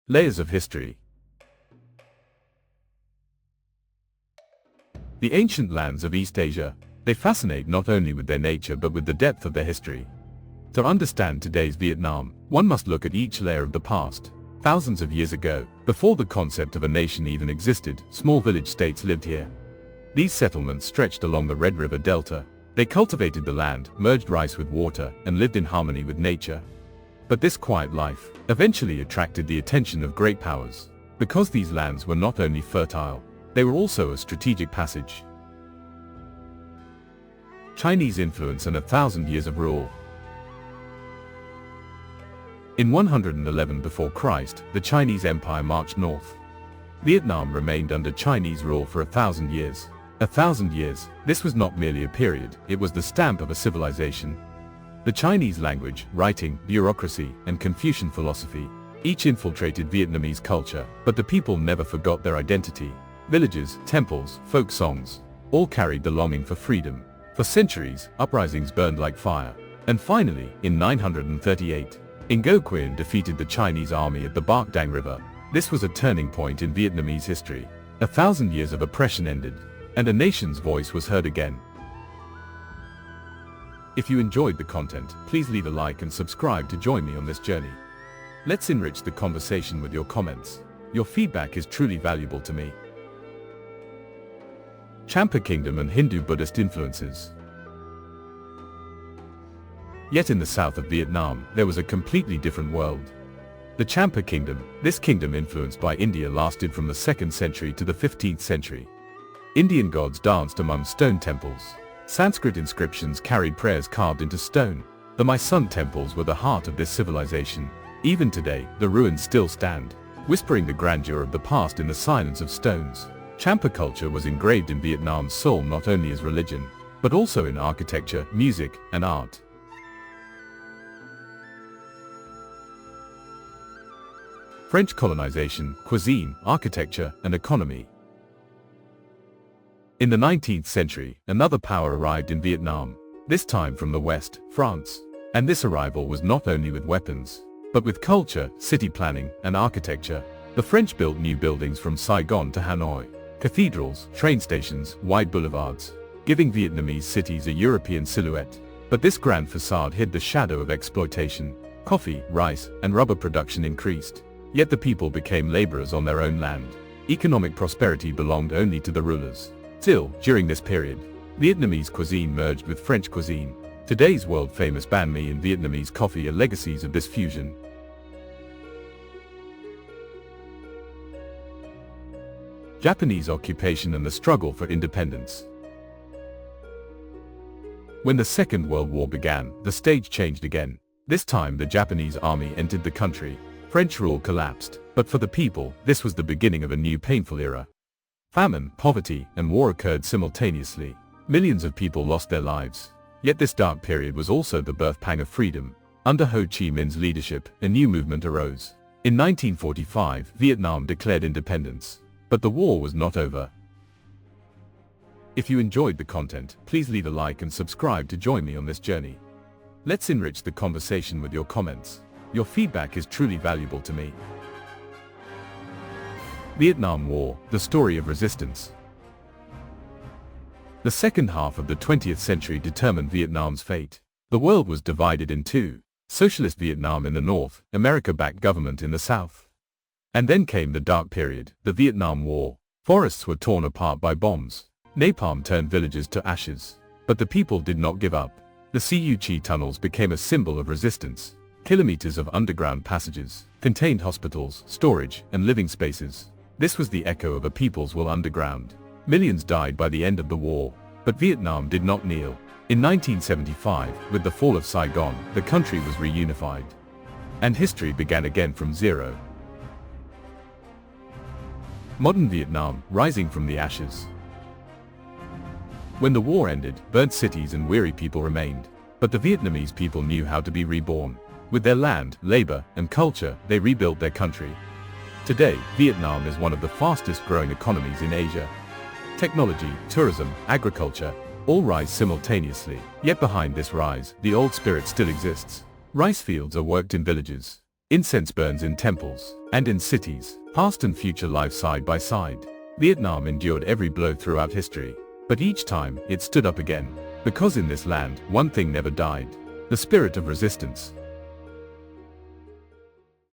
Layers of history. The ancient lands of East Asia, they fascinate not only with their nature but with the depth of their history. To understand today's Vietnam, one must look at each layer of the past. Thousands of years ago, before the concept of a nation even existed, small village states lived here. These settlements stretched along the Red River Delta. They cultivated the land, merged rice with water, and lived in harmony with nature. But this quiet life eventually attracted the attention of great powers, because these lands were not only fertile, they were also a strategic passage. Chinese influence and 1,000 years of rule. In 111 before Christ, the Chinese Empire marched north. Vietnam remained under Chinese rule for 1,000 years. 1,000 years, this was not merely a period, it was the stamp of a civilization. The Chinese language, writing, bureaucracy, and Confucian philosophy, each infiltrated Vietnamese culture, but the people never forgot their identity. Villages, temples, folk songs, all carried the longing for freedom. For centuries, uprisings burned like fire. And finally, in 938, Ngô Quyền defeated the Chinese army at the Bac Dang River. This was a turning point in Vietnamese history. 1,000 years of oppression ended, and a nation's voice was heard again. If you enjoyed the content, please leave a like and subscribe to join me on this journey. Let's enrich the conversation with your comments. Your feedback is truly valuable to me. Champa Kingdom and Hindu-Buddhist influences. Yet in the south of Vietnam, there was a completely different world. The Champa Kingdom, this kingdom influenced by India, lasted from the 2nd century to the 15th century. Indian gods danced among stone temples. Sanskrit inscriptions carried prayers carved into stone. The My Sun temples were the heart of this civilization. Even today, the ruins still stand, whispering the grandeur of the past in the silence of stones. Champa culture was engraved in Vietnam's soul not only as religion, but also in architecture, music, and art. French colonization, cuisine, architecture, and economy. In the 19th century, another power arrived in Vietnam, this time from the west, France. And this arrival was not only with weapons, but with culture, city planning, and architecture. The French built new buildings from Saigon to Hanoi, cathedrals, train stations, wide boulevards, giving Vietnamese cities a European silhouette. But this grand facade hid the shadow of exploitation. Coffee, rice, and rubber production increased. Yet the people became laborers on their own land. Economic prosperity belonged only to the rulers. Still, during this period, Vietnamese cuisine merged with French cuisine. Today's world-famous Banh Mi and Vietnamese coffee are legacies of this fusion. Japanese occupation and the struggle for independence. When the Second World War began, the stage changed again. This time the Japanese army entered the country. French rule collapsed, but for the people, this was the beginning of a new painful era. Famine, poverty, and war occurred simultaneously. Millions of people lost their lives. Yet this dark period was also the birth pang of freedom. Under Ho Chi Minh's leadership, a new movement arose. In 1945, Vietnam declared independence. But the war was not over. If you enjoyed the content, please leave a like and subscribe to join me on this journey. Let's enrich the conversation with your comments. Your feedback is truly valuable to me. Vietnam War, the story of resistance. The second half of the 20th century determined Vietnam's fate. The world was divided in two. Socialist Vietnam in the north, America-backed government in the south. And then came the dark period, the Vietnam War. Forests were torn apart by bombs. Napalm turned villages to ashes. But the people did not give up. The Cu Chi tunnels became a symbol of resistance. Kilometers of underground passages contained hospitals, storage, and living spaces. This was the echo of a people's will underground. Millions died by the end of the war. But Vietnam did not kneel. In 1975, with the fall of Saigon, the country was reunified. And history began again from zero. Modern Vietnam, rising from the ashes. When the war ended, burnt cities and weary people remained. But the Vietnamese people knew how to be reborn. With their land, labor, and culture, they rebuilt their country. Today, Vietnam is one of the fastest growing economies in Asia. Technology, tourism, agriculture, all rise simultaneously. Yet behind this rise, the old spirit still exists. Rice fields are worked in villages. Incense burns in temples. And in cities, past and future life side by side. Vietnam endured every blow throughout history. But each time, it stood up again. Because in this land, one thing never died. The spirit of resistance.